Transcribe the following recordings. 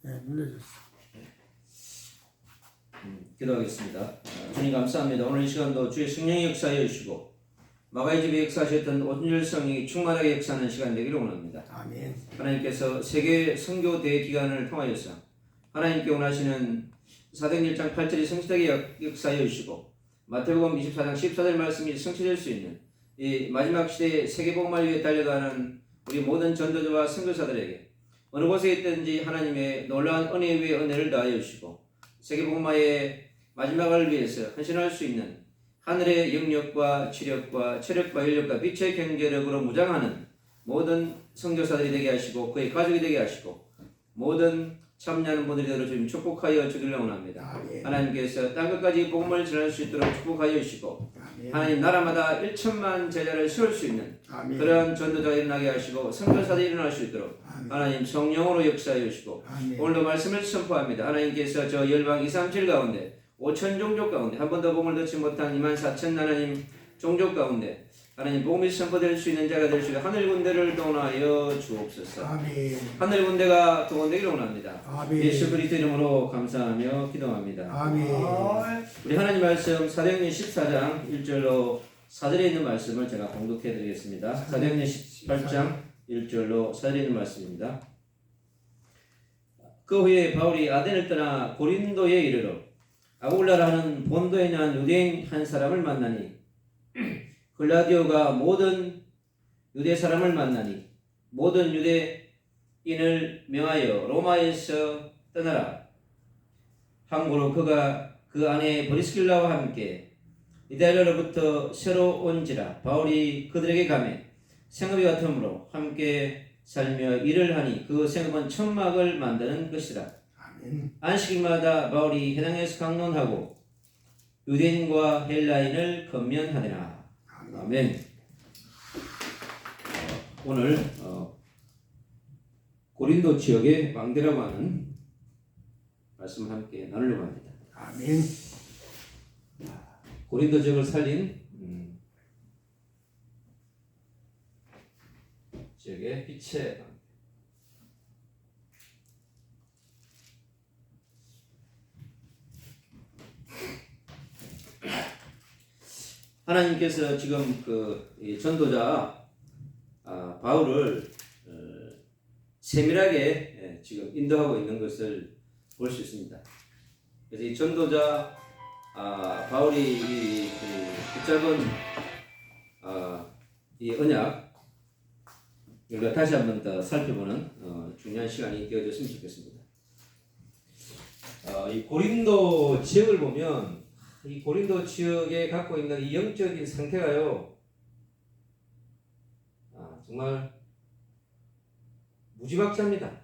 네, 눌러줬어. 기도하겠습니다. 주님 감사합니다. 오늘 이 시간도 주의 성령의 역사에 주시고 마가의 집에 역사하셨던 오순절 성령이 충만하게 역사하는 시간 되기를 원합니다. 아멘. 하나님께서 세계 선교 대기간을 통하여서 하나님께 원하시는 사도행 1장 8절이 성취되게 역사해 주시고 마태복음 24장 14절 말씀이 성취될 수 있는 이 마지막 시대의 세계복음을 위해 달려가는 우리 모든 전도자와 선교사들에게 어느 곳에 있든지 하나님의 놀라운 은혜 위에 은혜를 더하여 주시고 세계복음화의 마지막을 위해서 헌신할 수 있는 하늘의 영역과 지력과 체력과 인력과 빛의 경제력으로 무장하는 모든 선교사들이 되게 하시고 그의 가족이 되게 하시고 모든 참여하는 분들이 되도록 주님 축복하여 주기를 원합니다. 아멘. 하나님께서 땅끝까지 복음을 전할 수 있도록 축복하여 주시고 아멘. 하나님 나라마다 1천만 제자를 세울 수 있는 아멘. 그런 전도자가 일어나게 하시고 선교사들이 일어날 수 있도록 아멘. 하나님 성령으로 역사해 주시고 아멘. 오늘도 말씀을 선포합니다. 하나님께서 저 열방 2, 3, 7 가운데 5천 종족 가운데 한 번도 복음을 듣지 못한 2만 4천 하나님 종족 가운데 하나님 복음이 선포될 수 있는 자가 될 수 있는 하늘 군대를 동원하여 주옵소서. 아멘. 하늘 군대가 동원되기를 원합니다. 아멘. 예수 그리스도 이름으로 감사하며 기도합니다. 아멘. 우리 하나님 말씀 사도행전 14장 1절로 4절에 있는 말씀을 제가 봉독해 드리겠습니다. 사도행전 18장 1절로 4절에 있는 말씀입니다. 그 후에 바울이 아덴을 떠나 고린도에 이르러 아굴라라는 본도에 있는 유대인 한 사람을 만나니 글라디오가 모든 유대 사람을 만나니 모든 유대인을 명하여 로마에서 떠나라. 항구로 그가 그 안에 브리스길라와 함께 이달리아로부터 새로 온지라. 바울이 그들에게 가매 생업이 같으므로 함께 살며 일을 하니 그 생업은 천막을 만드는 것이라. 아멘. 안식일마다 바울이 해당에서 강론하고 유대인과 헬라인을 건면하더라. 아멘. 오늘 고린도 지역의 왕대라고 하는 말씀을 함께 나누려고 합니다. 아멘. 고린도 지역을 살린 지역의 빛의 왕. 하나님께서 지금 이 전도자 바울을 세밀하게 지금 인도하고 있는 것을 볼 수 있습니다. 그래서 이 전도자 바울이 이 짧은 이 언약 우리가 다시 한번 더 살펴보는 중요한 시간이 되어졌으면 좋겠습니다. 이 고린도 지역을 보면 이 고린도 지역에 갖고 있는 이 영적인 상태가요, 정말 무지막지합니다.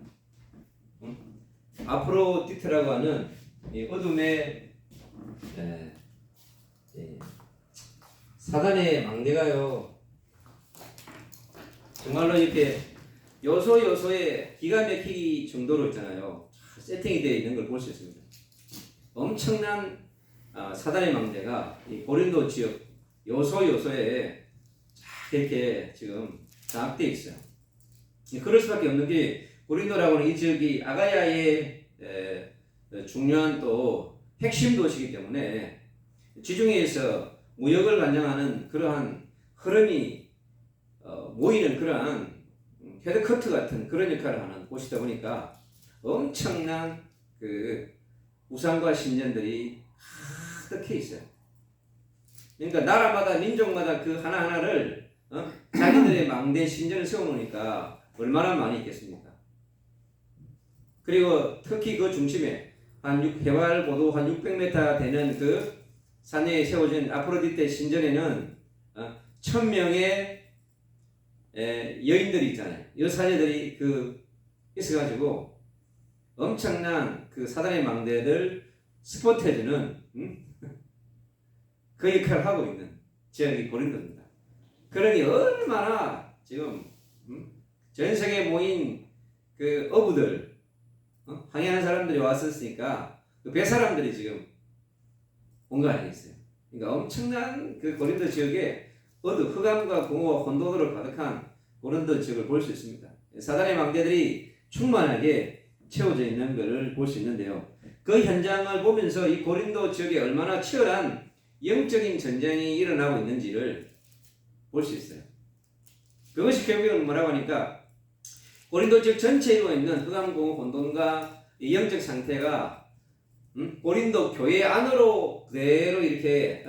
아프로디테라고 하는 이 어둠의 사단의 망대가요, 정말로 이렇게 요소요소에 기가 막히기 정도로 있잖아요. 세팅이 되어 있는 걸 볼 수 있습니다. 엄청난 사단의 망대가 이 고린도 지역 요소요소에 쫙 이렇게 지금 장악되어 있어요. 그럴 수밖에 없는 게 고린도라고 하는 이 지역이 아가야의 중요한 또 핵심 도시이기 때문에 지중해에서 무역을 관장하는 그러한 흐름이 모이는 그러한 헤드커트 같은 그런 역할을 하는 곳이다 보니까 엄청난 그 우상과 신전들이 가득해 있어요. 그러니까 나라마다 민족마다 그 하나하나를 자기들의 망대 신전을 세워놓으니까 얼마나 많이 있겠습니까? 그리고 특히 그 중심에 해발 고도 한 600m 되는 그 산에 세워진 아프로디테 신전에는 1000명의 여인들이 있잖아요. 여사제들이 있어가지고 엄청난 그 사단의 망대들 스포트해주는 그 역할을 하고 있는 지역이 고린도입니다. 그러니 얼마나 지금 전 세계에 모인 그 어부들, 항해하는 사람들이 왔었으니까 그 배 사람들이 지금 온 거 아니겠어요? 그러니까 엄청난 그 고린도 지역에 흑암과 공허와 혼돈으로 가득한 고린도 지역을 볼 수 있습니다. 사단의 망대들이 충만하게 채워져 있는 것을 볼 수 있는데요. 그 현장을 보면서 이 고린도 지역에 얼마나 치열한 영적인 전쟁이 일어나고 있는지를 볼 수 있어요. 그것이 결국은 뭐라고 하니까 고린도 지역 전체에 있는 흑암공 혼돈과 영적 상태가 고린도 교회 안으로 그대로 이렇게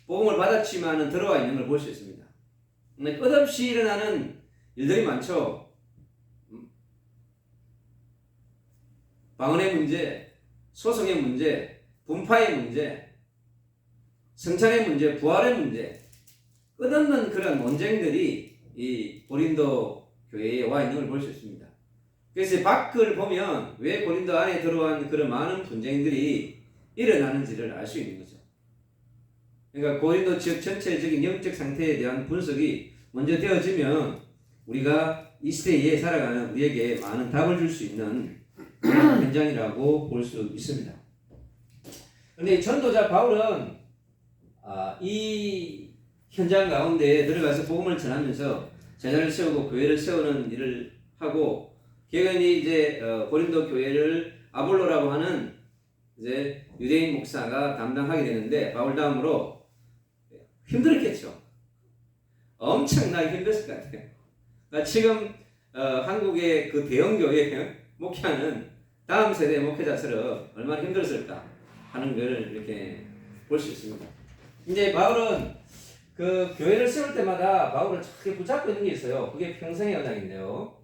복음을 받았지만은 들어와 있는 걸 볼 수 있습니다. 끝없이 일어나는 일들이 많죠. 방언의 문제, 소송의 문제, 분파의 문제, 성찬의 문제, 부활의 문제, 끝없는 그런 논쟁들이 이 고린도 교회에 와 있는 걸 볼 수 있습니다. 그래서 밖을 보면 왜 고린도 안에 들어간 그런 많은 분쟁들이 일어나는지를 알 수 있는 거죠. 그러니까 고린도 지역 전체적인 영적 상태에 대한 분석이 먼저 되어지면 우리가 이 시대에 살아가는 우리에게 많은 답을 줄 수 있는 현장이라고 볼 수 있습니다. 그런데 전도자 바울은 이 현장 가운데 들어가서 복음을 전하면서 제자를 세우고 교회를 세우는 일을 하고 개근이 이제 고린도 교회를 아볼로라고 하는 이제 유대인 목사가 담당하게 되는데 바울 다음으로 힘들었겠죠. 엄청나게 힘들었을 것 같아요. 그러니까 지금 한국의 그 대형 교회 목회하는 다음 세대 목회자처럼 얼마나 힘들었을까 하는 걸 이렇게 볼 수 있습니다. 이제 바울은 그 교회를 세울 때마다 바울을 자꾸 붙잡고 있는 게 있어요. 그게 평생의 언약인데요.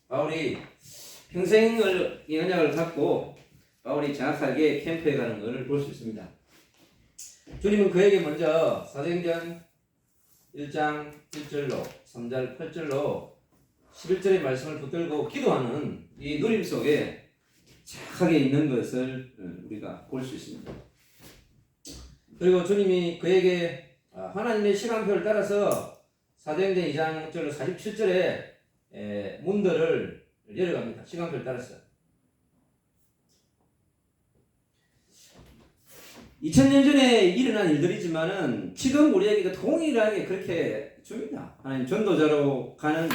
바울이 평생을 이 언약을 갖고 바울이 정확하게 캠프에 가는 것을 볼 수 있습니다. 주님은 그에게 먼저 사도행전 1장 1절로 3절 8절로 11절의 말씀을 붙들고 기도하는 이 누림 속에 정확하게 있는 것을 우리가 볼 수 있습니다. 그리고 주님이 그에게 하나님의 시간표를 따라서 사도행전 2장 1절로 47절에 문들을 열어갑니다. 시간표를 따라서 2000년 전에 일어난 일들이지만은 지금 우리에게 동일하게 그렇게 줍니다. 하나님 전도자로 가는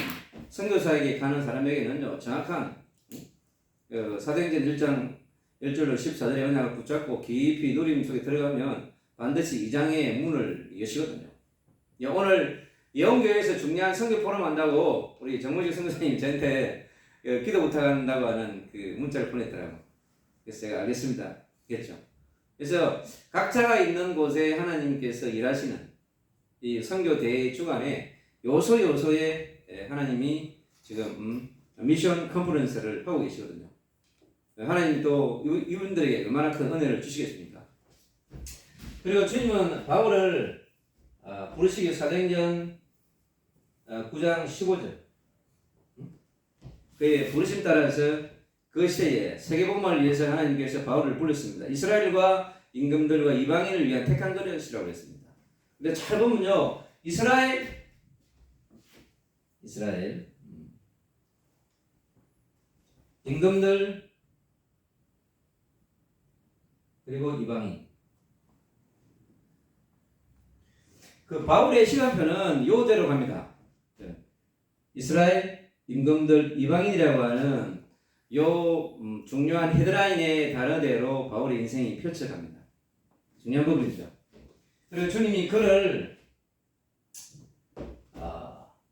선교사에게 가는 사람에게는요 정확한 사도행전 1장 1절로 14절의 언약을 붙잡고 깊이 누림 속에 들어가면 반드시 2장의 문을 여시거든요. 오늘 예원교회에서 중요한 선교 포럼 한다고 우리 정모직 선교사님 저한테 기도 부탁한다고 하는 그 문자를 보냈더라고요. 그래서 제가 알겠습니다. 겠죠. 그래서 각자가 있는 곳에 하나님께서 일하시는 이 선교 대회 주간에 요소요소에 하나님이 지금 미션 컨퍼런스를 하고 계시거든요. 하나님이 또 이분들에게 얼마나 큰 은혜를 주시겠습니까? 그리고 주님은 바울을 부르시기 사도행전 9장 15절 그의 부르심 따라서 그 시대에 세계복음을 위해서 하나님께서 바울을 불렀습니다. 이스라엘과 임금들과 이방인을 위한 택한 것이라고 했습니다. 근데 잘 보면요, 이스라엘, 임금들 그리고 이방인. 그 바울의 시간표는 요대로 갑니다. 이스라엘, 임금들, 이방인이라고 하는 요 중요한 헤드라인의 단어대로 바울의 인생이 펼쳐갑니다. 중요한 부분이죠. 그리고 주님이 그를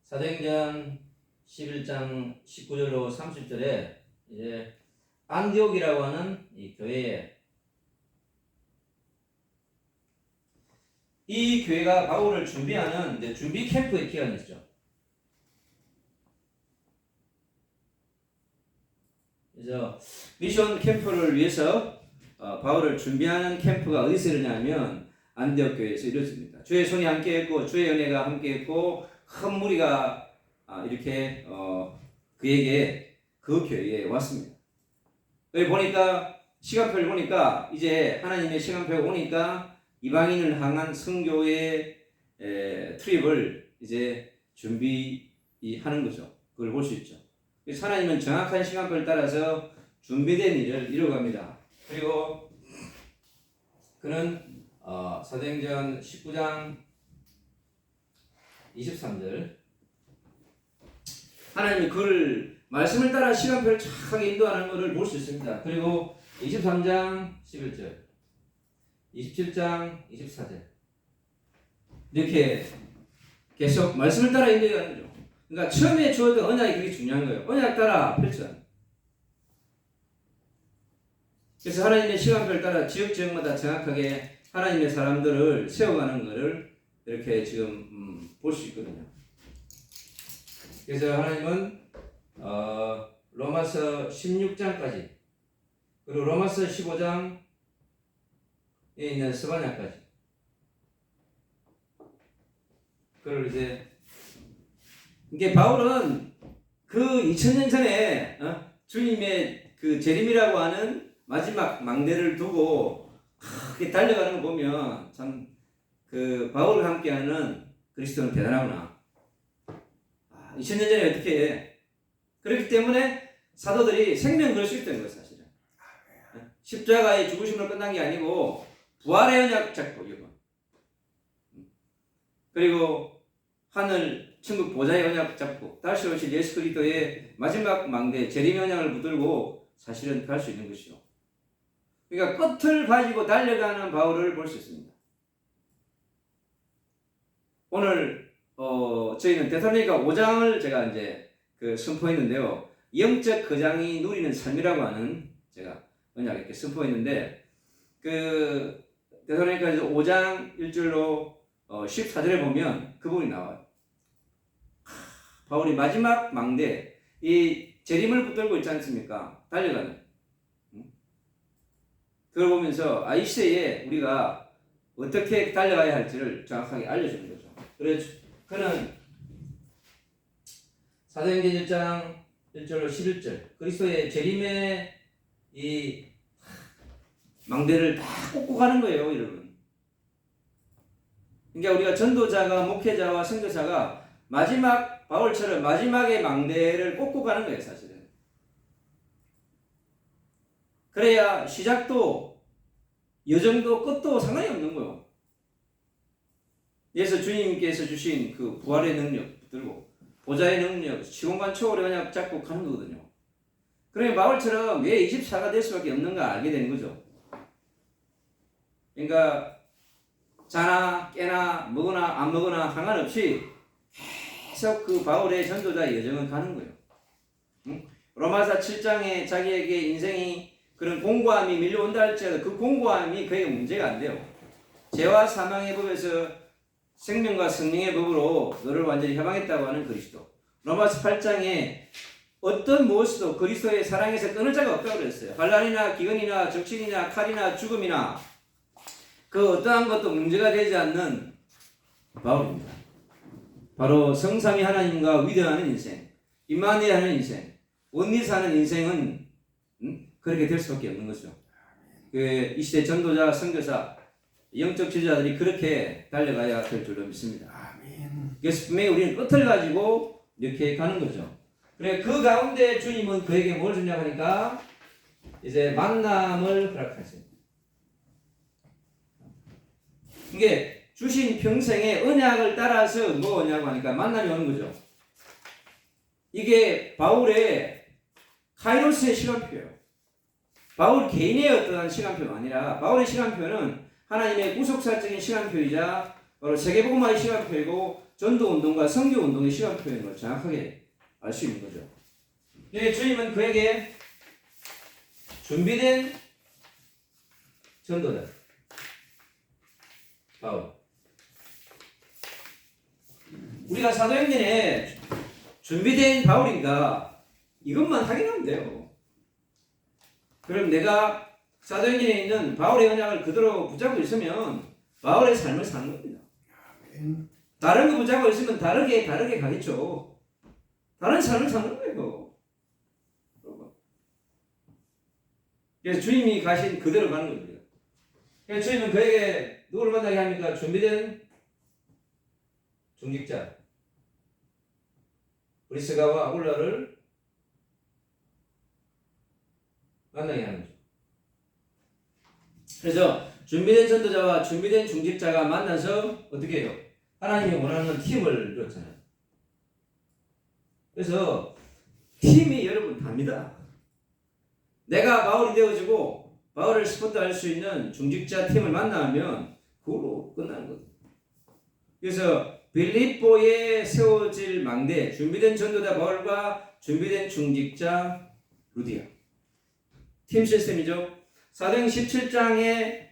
사도행전 11장 19절로 30절에 이제 안디옥이라고 하는 이 교회에 이 교회가 바울을 준비하는 이제 준비 캠프의 기간이죠. 그래서 미션 캠프를 위해서 바울을 준비하는 캠프가 어디서 이루냐면 안디옥 교회에서 이루어집니다. 주의 손이 함께했고 주의 은혜가 함께했고 큰 무리가 이렇게 그에게 그 교회에 왔습니다. 여기 보니까 시간표를 보니까 이제 하나님의 시간표를 보니까 이방인을 향한 선교의 트립을 이제 준비하는 거죠. 그걸 볼 수 있죠. 그래서 하나님은 정확한 시간표를 따라서 준비된 일을 이루어갑니다. 그리고 그는 사도행전 19장 23절 하나님이 그를 말씀을 따라 시간표를 정확하게 인도하는 것을 볼 수 있습니다. 그리고 23장 11절, 27장 24절 이렇게 계속 말씀을 따라 인도하는 거죠. 그러니까 처음에 주어진 언약이 그게 중요한 거예요. 언약 따라 펼쳐가는. 그래서 하나님의 시간표를 따라 지역마다 정확하게 하나님의 사람들을 세워가는 것을 이렇게 지금 볼 수 있거든요. 그래서 하나님은 로마서 16장까지 그리고 로마서 15장에 있는 스바냐까지 그걸 이게 바울은 그 2000년 전에 주님의 그 재림이라고 하는 마지막 망대를 두고 그렇게 달려가는 거 보면 참 그 바울과 함께하는 그리스도는 대단하구나. 2000년 전에 어떻게 해? 그렇기 때문에 사도들이 생명 걸 수 있다는 거예요, 사실은. 십자가의 죽으심으로 끝난 게 아니고 부활의 언약 잡고 이거. 그리고 하늘 천국 보좌의 언약 잡고 다시 오실 예수 그리스도의 마지막 망대 재림의 언약을 붙들고 사실은 갈 수 있는 것이죠. 그러니까 끝을 가지고 달려가는 바울을 볼 수 있습니다. 오늘 저희는 데살로니가 5장을 제가 이제 선포했는데요. 영적 거장이 누리는 삶이라고 하는 제가 언약 이렇게 선포했는데 그 데살로니가 5장 1절로 14절에 보면 그 부분이 나와요. 바울이 마지막 망대 이 재림을 붙들고 있지 않습니까? 달려가는. 그걸 보면서 이 시대에 우리가 어떻게 달려가야 할지를 정확하게 알려주는 거죠. 그래서 그는 사도행전 1장 1절로 11절 그리스도의 재림의 이 망대를 다 꽂고 가는 거예요, 여러분. 그러니까 우리가 전도자가 목회자와 선교사가 마지막 바울처럼 마지막의 망대를 꽂고 가는 거예요, 사실은. 그래야 시작도 여정도 끝도 상관이 없는 거예요. 그래서 주님께서 주신 그 부활의 능력 붙들고 보좌의 능력, 시공간 초월의 언약 잡고 가는 거거든요. 그러면 바울처럼 왜 24가 될 수밖에 없는가 알게 되는 거죠. 그러니까 자나 깨나 먹으나 안 먹으나 상관없이 계속 그 바울의 전도자의 여정은 가는 거예요. 응? 로마서 7장에 자기에게 인생이 그런 공고함이 밀려온다 할지라도 그 공고함이 그에게 문제가 안 돼요. 죄와 사망의 법에서 생명과 성령의 법으로 너를 완전히 해방했다고 하는 그리스도. 로마서 8장에 어떤 무엇도 그리스도의 사랑에서 끊을 자가 없다고 그랬어요. 환난이나 기근이나 적신이나 칼이나 죽음이나 그 어떠한 것도 문제가 되지 않는 바울입니다. 바로 성삼위 하나님과 위대한 인생, 임마누엘하는 인생, 원리사하는 인생은 그렇게 될 수밖에 없는 것이죠. 이 시대 전도자, 선교사, 영적 지도자들이 그렇게 달려가야 될 줄로 믿습니다. 아멘. 그래서 분명히 우리는 끝을 가지고 이렇게 가는 거죠. 그래 그 가운데 주님은 그에게 뭘 주냐고 하니까 이제 만남을 허락하십니다. 이게 주신 평생의 언약을 따라서 뭐냐고 하니까 만남이 오는 거죠. 이게 바울의 카이로스의 시간표예요. 바울 개인의 어떠한 시간표가 아니라 바울의 시간표는 하나님의 구속사적인 시간표이자 바로 세계복음화의 시간표이고 전도운동과 선교운동의 시간표인 걸 정확하게 알 수 있는 거죠. 네, 주님은 그에게 준비된 전도자 바울. 우리가 사도행전에 준비된 바울인가 이것만 확인하면 돼요. 그럼 내가 사도행전에 있는 바울의 언약을 그대로 붙잡고 있으면 바울의 삶을 사는 겁니다. 다른 거 붙잡고 있으면 다르게 가겠죠. 다른 삶을 사는 거예요. 그래서 주님이 가신 그대로 가는 겁니다. 그래서 주님은 그에게 누구를 만나게 합니까? 준비된 중직자 브리스가와 아굴라를 만나게 하는 거죠. 그래서 준비된 전도자와 준비된 중직자가 만나서 어떻게 해요? 하나님이 원하는 팀을 이뤘잖아요. 그래서 팀이 여러분 답니다. 내가 바울이 되어지고 바울을 스포트할 수 있는 중직자 팀을 만나면 그걸로 끝나는 거죠. 그래서 빌립보에 세워질 망대, 준비된 전도자 바울과 준비된 중직자 루디아. 팀 시스템이죠. 사도행 17장에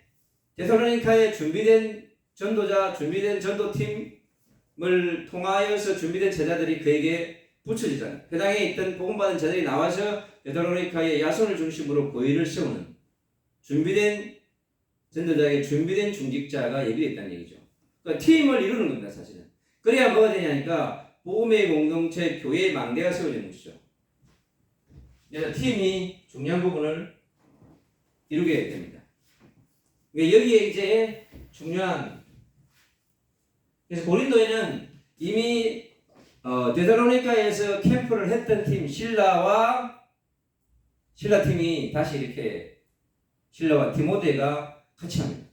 데살로니카에 준비된 전도자, 준비된 전도팀을 통하여서 준비된 제자들이 그에게 붙여지잖아요. 해당에 있던 복음받은 제자들이 나와서 데살로니카의 야손을 중심으로 교회를 세우는 준비된 전도자에게 준비된 중직자가 예비됐다는 얘기죠. 그러니까 팀을 이루는 겁니다, 사실은. 그래야 뭐가 되냐니까 복음의 공동체, 교회의 망대가 세워지는 것이죠. 그래서 팀이 중요한 부분을 이루게 됩니다. 그러니까 여기에 이제 중요한, 그래서 고린도에는 이미 데살로니카에서 캠프를 했던 팀 신라 팀이 다시 이렇게 신라와 디모데가 같이 합니다.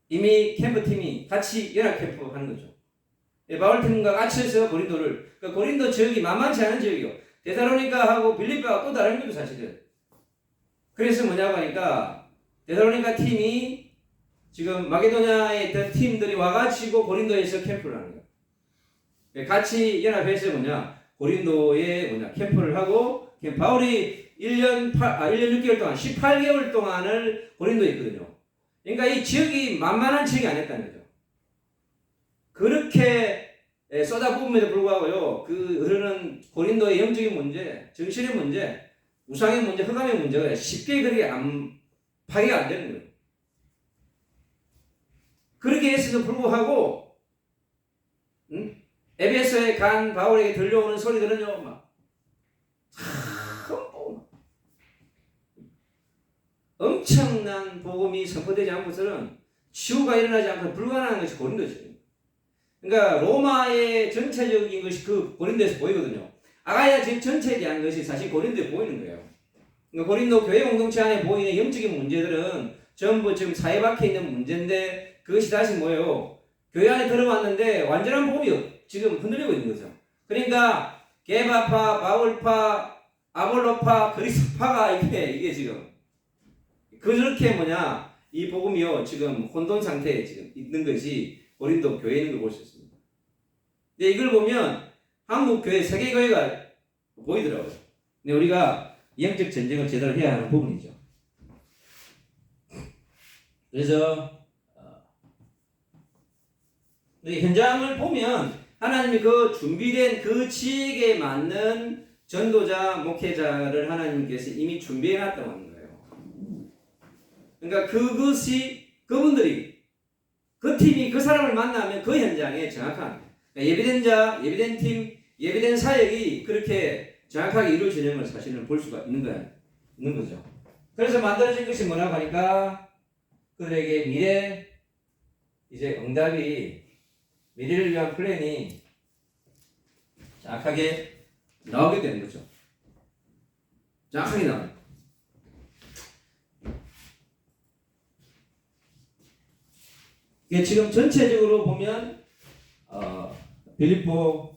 이미 캠프팀이 같이 연합 캠프 하는 거죠. 바울팀과 같이 해서 고린도를, 그러니까 고린도 지역이 만만치 않은 지역이요. 데살로니카하고 빌립보가 또 다른 거죠, 사실은. 그래서 뭐냐고 하니까 데살로니카 팀이 지금 마게도냐에 있던 팀들이 와가지고 고린도에서 캠프를 하는 거예요. 같이 연합해서 고린도에 캠프를 하고, 바울이 1년 6개월 동안, 18개월 동안을 고린도에 있거든요. 그러니까 이 지역이 만만한 지역이 아니었다는 거죠. 그렇게 쏟아부음에도 불구하고요, 그 흐르는 고린도의 영적인 문제, 정신의 문제, 우상의 문제, 흑암의 문제가 쉽게 그렇게 파괴가 안 되는 거예요. 그렇게 했어도 불구하고, 에베소에 간 바울에게 들려오는 소리들은요, 엄청난 복음이 선포되지 않고서는 치유가 일어나지 않고 불가능한 것이 고린도죠. 그러니까 로마의 전체적인 것이 그 고린도에서 보이거든요. 아가야 지역 전체에 대한 것이 사실 고린도에 보이는 거예요. 그러니까 고린도 교회 공동체 안에 보이는 영적인 문제들은 전부 지금 사회 밖에 있는 문제인데, 그것이 다시 뭐예요? 교회 안에 들어왔는데 완전한 복음이 지금 흔들리고 있는 거죠. 그러니까 게바파, 바울파, 아볼로파, 그리스도파가 이게 지금 그렇게 이 복음이요 지금 혼돈 상태에 지금 있는 것이 고린도 교회에 있는 걸 볼 수 있습니다. 근데 이걸 보면 한국 교회, 세계 교회가 보이더라고요. 근데 우리가 영적 전쟁을 제대로 해야 하는 부분이죠. 그래서 현장을 보면 하나님이 그 준비된 그 지역에 맞는 전도자, 목회자를 하나님께서 이미 준비해 놨다고 하는 거예요. 그러니까 그것이 그분들이 그 팀이 그 사람을 만나면 그 현장에 정확한, 그러니까 예비된 자, 예비된 팀, 예비된 사역이 그렇게 정확하게 이루어지는 걸 사실은 볼 수가 있는 거죠. 그래서 만들어진 것이 뭐라고 하니까 그들에게 미래를 위한 플랜이 정확하게 나오게 되는 거죠. 정확하게 나와요. 이게 지금 전체적으로 보면 빌립보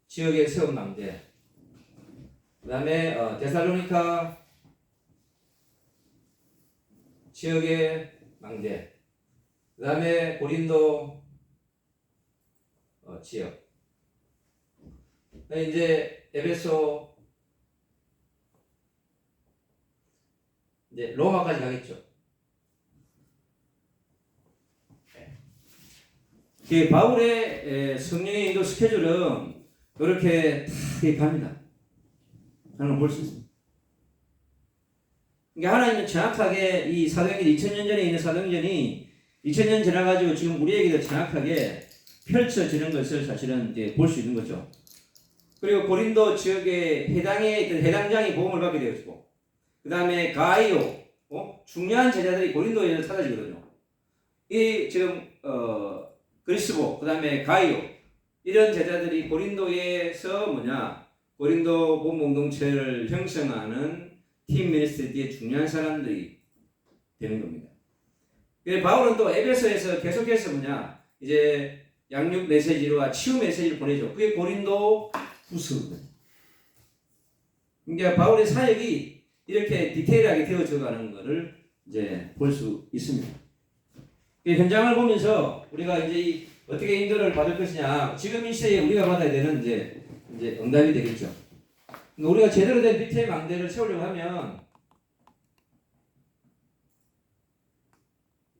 지역의 세운 망대, 그 다음에 데살로니카 지역의 망대, 그 다음에 고린도 지역, 이제 에베소, 이제 로마까지 가겠죠. 바울의 성령의 인도 스케줄은 이렇게 다 갑니다. 하는 걸 볼 수 있습니다. 그러니까 하나님은 정확하게 이 사도행전 2000년 전에 있는 사도행전이 2000년 지나가지고 지금 우리에게도 정확하게 펼쳐지는 것을 사실은 이제 볼 수 있는 거죠. 그리고 고린도 지역에 해당에 있던 해당장이 복음을 받게 되었고, 그 다음에 가이오, 중요한 제자들이 고린도에서 찾아지거든요. 이 지금 그리스보, 그 다음에 가이오, 이런 제자들이 고린도에서 고린도 복음 공동체를 형성하는 팀 미니스트리의 중요한 사람들이 되는 겁니다. 바울은 또 에베소에서 계속해서 이제 양육 메시지와 치유 메시지를 보내죠. 그게 고린도 후서거든요. 그러니까 바울의 사역이 이렇게 디테일하게 되어져 가는 것을 이제 볼 수 있습니다. 현장을 보면서 우리가 이제 어떻게 인도를 받을 것이냐, 지금 이 시대에 우리가 받아야 되는 이제 응답이 되겠죠. 우리가 제대로 된 빛의 망대를 세우려고 하면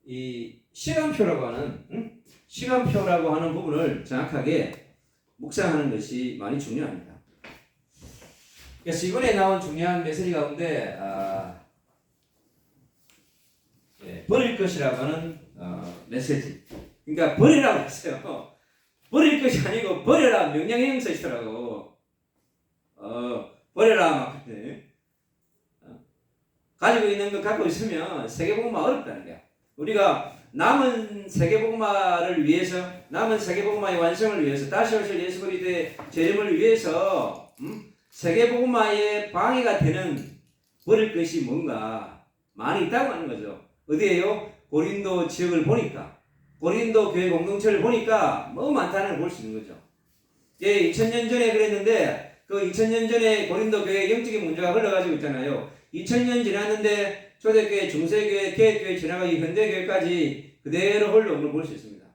이 시간표라고 하는 부분을 정확하게 묵상하는 것이 많이 중요합니다. 그래서 이번에 나온 중요한 메시지 가운데 버릴 것이라고 하는 메시지. 그러니까 버리라고 했어요. 버릴 것이 아니고 버려라 명령의 형사시더라고. 버려라 막 그때. 가지고 있는 거 갖고 있으면 세계복음화 어렵다는 거야. 우리가 남은 세계복음화를 위해서, 남은 세계복음화의 완성을 위해서, 다시 오실 예수 그리스도의 재림을 위해서 세계복음화에 방해가 되는 버릴 것이 뭔가 많이 있다고 하는 거죠. 어디에요? 고린도 지역을 보니까, 고린도 교회 공동체를 보니까 너무 많다는 걸 볼 수 있는 거죠. 2000년 전에 그랬는데 그 2000년 전에 고린도 교회 영적인 문제가 흘러가지고 있잖아요. 2000년 지났는데 초대교회, 중세교회, 개혁교회 지나가고 현대교회까지 그대로 흘러온 걸 볼 수 있습니다.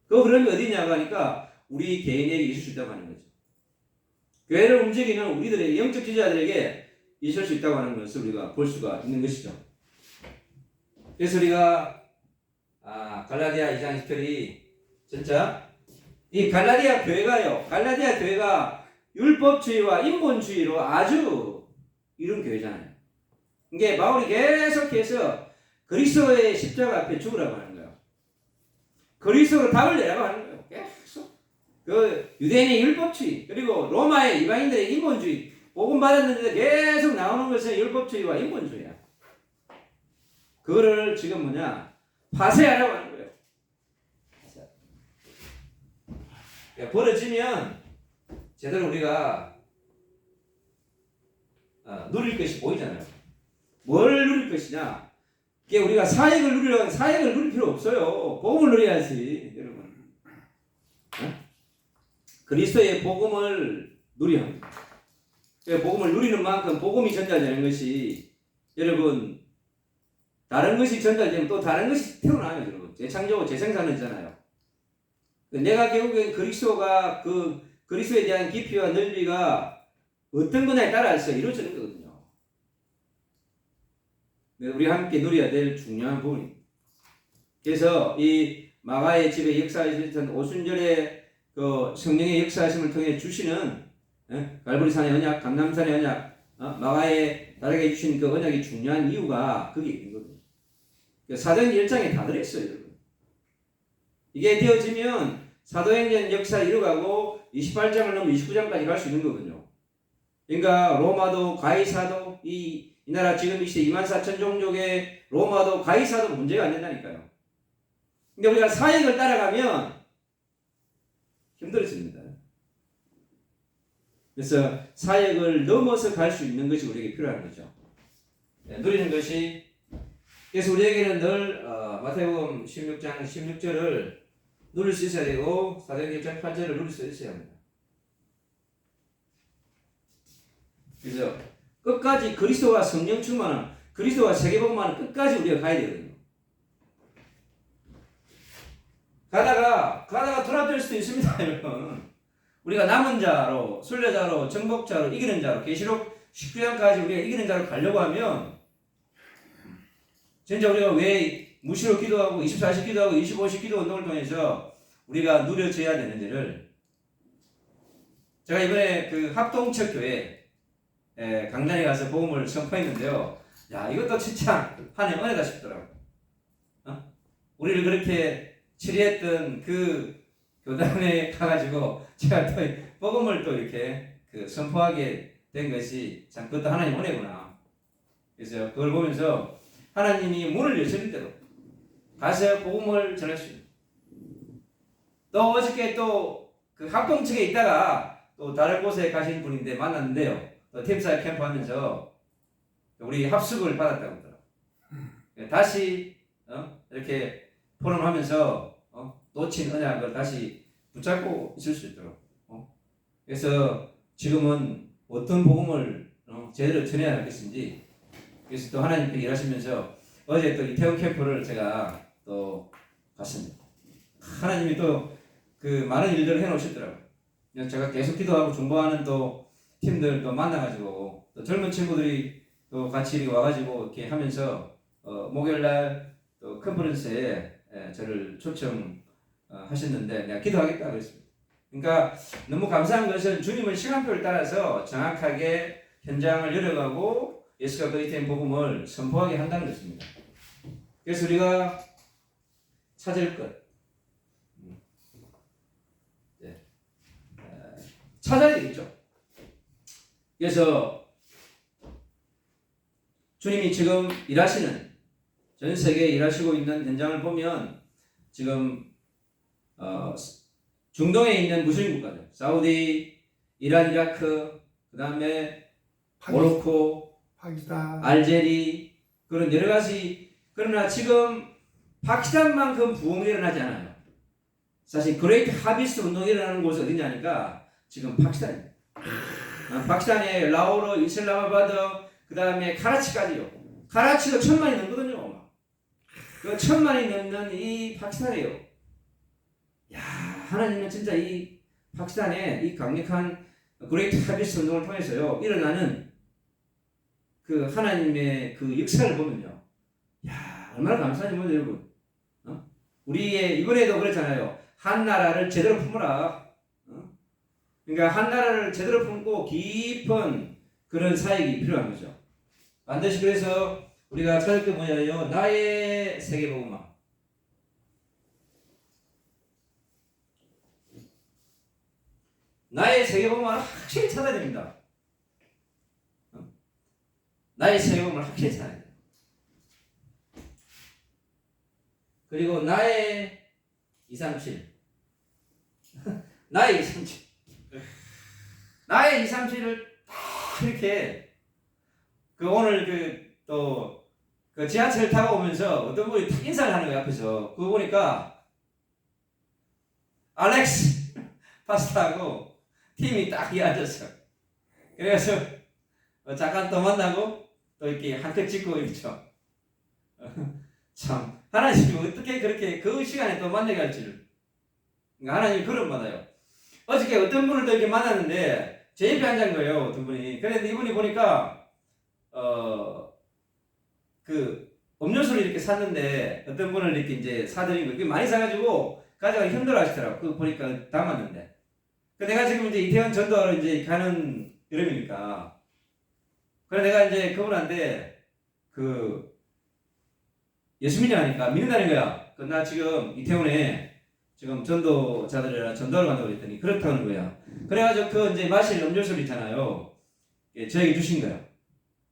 그 흐름이 어디냐고 하니까 우리 개인에게 있을 수 있다고 하는 거죠. 교회를 움직이는 우리들의 영적 지도자들에게 있을 수 있다고 하는 것을 우리가 볼 수가 있는 것이죠. 그래서 우리가 갈라디아 2장 10절이 진짜 이 갈라디아 교회가 율법주의와 인본주의로 아주 이런 교회잖아요. 이게 바울이 계속해서 그리스도의 십자가 앞에 죽으라고 하는 거예요. 그리스도로 답을 내라고 하는 거예요. 계속 그 유대인의 율법주의 그리고 로마의 이방인들의 인본주의 복음 받았는데 계속 나오는 것은 율법주의와 인본주의야. 그거를 지금 파쇄하라고 하는 거예요. 그러니까 벌어지면 제대로 우리가 누릴 것이 보이잖아요. 뭘 누릴 것이냐? 이게 우리가 사역을 누리려면 사역을 누릴 필요 없어요. 복음을 누려야지, 여러분. 그리스도의 복음을 누려야 합니다. 복음을 누리는 만큼 복음이 전달되는 것이 여러분 다른 것이 전달되면 또 다른 것이 태어나요, 여러분. 재창조고 재생산이잖아요. 내가 결국엔 그리스도가 그리스도에 대한 깊이와 넓이가 어떤 거냐에 따라서 이루어지는 거거든요. 우리 함께 누려야 될 중요한 부분입니다. 그래서 이 마가의 집에 역사하셨던 오순절의 그 성령의 역사하심을 통해 주시는 갈보리산의 언약, 감람산의 언약, 마가의 다르게 주신 그 언약이 중요한 이유가 거기에 있는 거거든요. 사도행전 1장에 다 들어있어요, 여러분. 이게 되어지면 사도행전 역사 이루어가고 28장을 넘어 29장까지 갈 수 있는 거거든요. 그러니까 로마도 가이사도 이 나라 지금 이 시대 24,000 종족의 로마도 가이사도 문제가 안 된다니까요. 근데 우리가 사역을 따라가면 힘들어집니다. 그래서 사역을 넘어서 갈 수 있는 것이 우리에게 필요한 거죠. 누리는 것이 그래서 우리에게는 늘 마태복음 16장 16절을 누릴 수 있어야 되고 사도행전 8절을 누릴 수 있어야 합니다. 그래서 끝까지 그리스도와 성령 충만은 그리스도와 세계복음화는 끝까지 우리가 가야 되거든요. 가다가 돌아들 수도 있습니다, 여러분. 우리가 남은 자로, 순례자로, 정복자로, 이기는 자로, 계시록 19장까지 우리가 이기는 자로 가려고 하면 진짜 우리가 왜 무시로 기도하고 24시 기도하고 25시 기도 운동을 통해서 우리가 누려져야 되는지를 제가 이번에 그 합동척 교회 강단에 가서 복음을 선포했는데요. 야, 이것도 진짜 하나님 은혜다 싶더라고요. 우리를 그렇게 치리했던 그 교단에 가가지고 제가 또 복음을 또 이렇게 선포하게 된 것이 참 그것도 하나님 은혜구나. 그래서 그걸 보면서 하나님이 문을 여시는 대로 가서 복음을 전할 수 있는. 또 어저께 또 그 합동측에 있다가 또 다른 곳에 가신 분인데 만났는데요. 또 팀사역 캠프 하면서 우리 합숙을 받았다고 하더라고요. 다시 이렇게 포럼하면서 놓친 언약을 다시 붙잡고 있을 수 있도록. 그래서 지금은 어떤 복음을 제대로 전해야 하겠는지. 그래서 또 하나님께 일하시면서 어제 또 이태원 캠프를 제가 또 갔습니다. 하나님이 또 그 많은 일들을 해놓으셨더라고요. 제가 계속 기도하고 중보하는 또 팀들 또 만나가지고 또 젊은 친구들이 또 같이 이렇게 와가지고 이렇게 하면서 목요일날 또 컨퍼런스에 저를 초청하셨는데 내가 기도하겠다 그랬습니다. 그러니까 너무 감사한 것은 주님은 시간표를 따라서 정확하게 현장을 열어가고 예수가 그리스도의 복음을 선포하게 한다는 것입니다. 그래서 우리가 찾을 것, 찾아야 되겠죠. 그래서 주님이 지금 일하시는 전 세계에 일하시고 있는 현장을 보면 지금 중동에 있는 무슬림 국가들, 사우디, 이란, 이라크, 그 다음에 모로코, 파키스탄, 알제리 그런 여러 가지. 그러나 지금 파키스탄만큼 부흥이 일어나지 않아요. 사실 그레이트 하비스트 운동이 일어나는 곳이 어디냐니까 지금 파키스탄입니다. 파키스탄의 라호르, 이슬라마바드, 그 다음에 카라치까지요. 카라치가 1000만이 넘거든요. 그 1000만이 넘는 이 파키스탄이에요. 야, 하나님은 진짜 이 파키스탄의 이 강력한 그레이트 하비스트 운동을 통해서요 일어나는 그 하나님의 그 역사를 보면요, 야, 얼마나 감사한지 모르죠, 여러분. 우리의 이번에도 그랬잖아요. 한 나라를 제대로 품으라. 그러니까 한 나라를 제대로 품고 깊은 그런 사역이 필요한 거죠. 반드시. 그래서 우리가 찾을 게 뭐냐요? 나의 세계복음화. 나의 세계복음화를 확실히 찾아야 됩니다. 나의 세계복음을 확실히 찾아야 돼요. 그리고 나의 237. 나의 237. 나의 237을 딱 이렇게 오늘 그 지하철 타고 오면서 어떤 분이 탁 인사를 하는 거예요, 앞에서. 그거 보니까 알렉스 파스타하고 팀이 딱 앉았어. 그래서 잠깐 또 만나고 또 이렇게 한턱 찍고 있죠. 참 하나님이 어떻게 그렇게 그 시간에 또 만나갈지를. 그러니까 하나님이 그런 받아요. 어저께 어떤 분을 또 이렇게 만났는데 제 옆에 앉은 거예요, 어떤 분이. 그런데 이분이 보니까 그 음료수를 이렇게 샀는데 어떤 분을 이렇게 이제 사드린 거, 많이 사가지고 가져가기 힘들어하시더라고. 그거 보니까 담았는데. 내가 지금 이제 이태원 전도하러 이제 가는 여름이니까. 그래 내가 이제 그분한테 예수 믿냐니까 믿는다는 거야. 나 지금 이태원에 지금 전도자들이랑 전도를 간다고 그랬더니 그렇다는 거야. 그래가지고 이제 마실 음료수를 있잖아요. 저에게 주신 거야.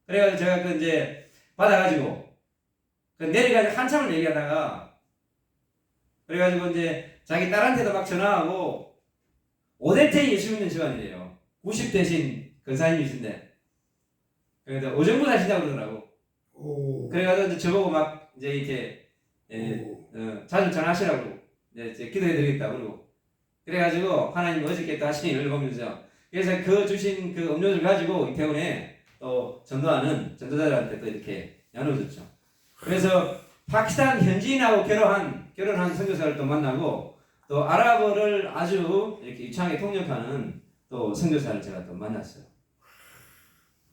그래가지고 제가 이제 받아가지고 내려가지고 한참을 얘기하다가 그래가지고 이제 자기 딸한테도 막 전화하고 5대째 예수 믿는 집안이래요. 90대신 근사님이신데. 그래서 오정부 하신다고 그러더라고. 그래가지고 이제 저보고 막 이제 이렇게 자주 전화하시라고 이제 기도해드리겠다 그러고. 그래가지고 하나님 어저께 또 하신 일을 보면서 그래서 그 주신 그 음료를 가지고 이태원에 또 전도하는 전도자들한테 또 이렇게 나눠줬죠. 그래서 파키스탄 현지인하고 결혼한 선교사를 또 만나고 또 아랍어를 아주 이렇게 유창하게 통역하는 또 선교사를 제가 또 만났어요.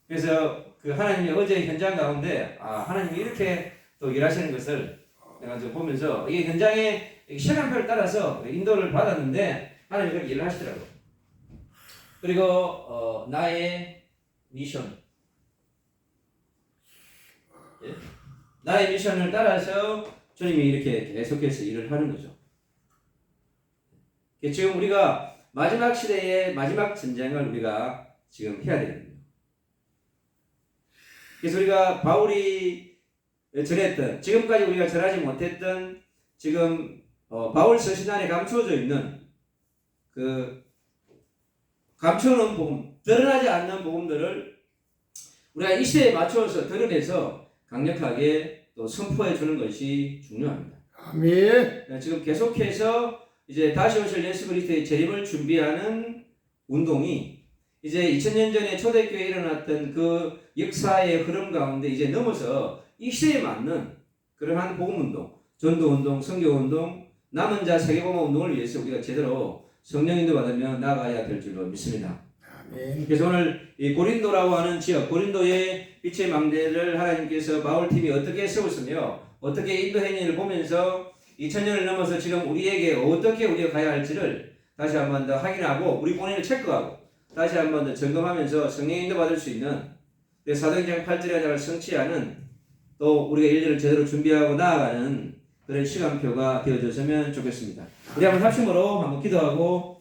그래서 그 하나님이 어제 현장 가운데 하나님이 이렇게 또 일하시는 것을 내가 좀 보면서 이게 현장의 시간표를 따라서 인도를 받았는데 하나님이 그렇게 일을 하시더라고요. 그리고 나의 미션, 나의 미션을 따라서 주님이 이렇게 계속해서 일을 하는 거죠. 지금 우리가 마지막 시대의 마지막 전쟁을 우리가 지금 해야 되거든요. 그래서 우리가 바울이 전했던, 지금까지 우리가 전하지 못했던, 지금 바울 서신 안에 감추어져 있는 감추어놓은 복음, 드러나지 않는 복음들을 우리가 이 시대에 맞추어서 드러내서 강력하게 또 선포해 주는 것이 중요합니다. 아멘. 지금 계속해서 이제 다시 오실 예수 그리스도의 재림을 준비하는 운동이 이제 2000년 전에 초대교회에 일어났던 그 역사의 흐름 가운데 이제 넘어서 이 시대에 맞는 그러한 복음운동, 전도운동, 선교운동, 남은 자 세계복음 운동을 위해서 우리가 제대로 성령인도 받으며 나아가야 될 줄로 믿습니다. 아멘. 그래서 오늘 이 고린도라고 하는 지역, 고린도의 빛의 망대를 하나님께서 바울팀이 어떻게 세웠으며 어떻게 인도했는지를 보면서 2000년을 넘어서 지금 우리에게 어떻게 우리가 가야 할지를 다시 한 번 더 확인하고 우리 본인을 체크하고 다시 한 번 더 점검하면서 성령 인도 받을 수 있는 사도행전 8절의 장을 성취하는 또 우리가 일들을 제대로 준비하고 나아가는 그런 시간표가 되어졌으면 좋겠습니다. 우리 한번 합심으로 한번 기도하고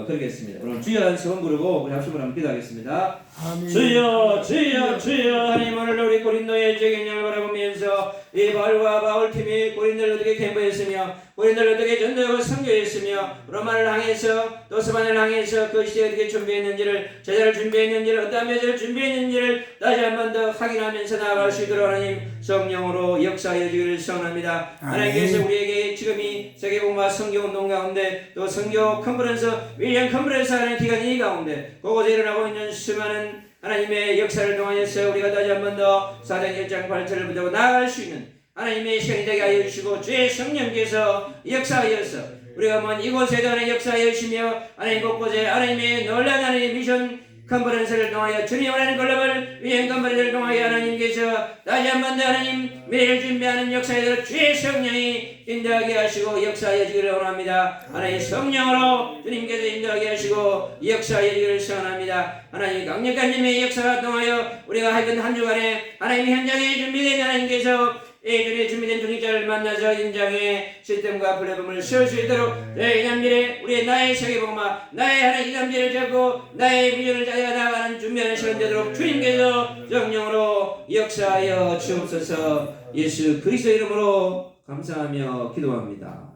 그러겠습니다. 오늘 주여 한 세 번 부르고 우리 합심으로 한번 기도하겠습니다. 아멘. 주여 주여 주여 하나님 오늘 우리 고린도의 재경량을 바라보면서 이 바울과 바울팀이 고린도를 어떻게 캠프했으며 고린도를 어떻게 전도하고 선교했으며 로마를 향해서 또 스바냐를 향해서 그 시대에 어떻게 준비했는지를 제자를 준비했는지를 어떠한 메시지를 준비했는지를 다시 한 번 더 확인하면서 나아갈 수 있도록 하나님 성령으로 역사해 주기를 소원합니다. 하나님께서 우리에게 지금 이 세계복음화 선교운동 가운데 또 선교 컨퍼런스 윌리엄 컨퍼런스 하는 기간이 가운데 그곳에 일어나고 있는 수많은 하나님의 역사를 통하여서 우리가 다시 한 번 더 사도행 1장 8절을 붙잡고 나아갈 수 있는 하나님의 시간이 되게 하여 주시고 주의 성령께서 역사하여서 우리가 한번 이곳에도 하나님 역사하여 주시며 하나님 곳곳에 하나님의 놀라운 하나님의 미션 컨퍼런스를 통하여 주님 원하는 글로벌 위행 컨퍼런스를 통하여 하나님께서 다시 한 번 더 하나님 미래를 준비하는 역사에 주의 성령이 인도하게 하시고 역사하여 주기를 원합니다. 하나님 성령으로 주님께서 인도하게 하시고 역사하여 주기를 소원합니다. 하나님 강력한 주님의 역사가 통하여 우리가 하여튼 한 주간에 하나님 현장에 준비된 하나님께서 이 주님의 준비된 중직자를 만나서 현장의 시스템과 플랫폼을 세울 수 있도록 내 이남들의 우리의 나의 세계복음화 나의 하나님 이남들을 잡고 나의 비전을 짜여 나가는 준비하는 시간 되도록 주님께서 성령으로 역사하여 주옵소서. 예수 그리스도 이름으로 감사하며 기도합니다.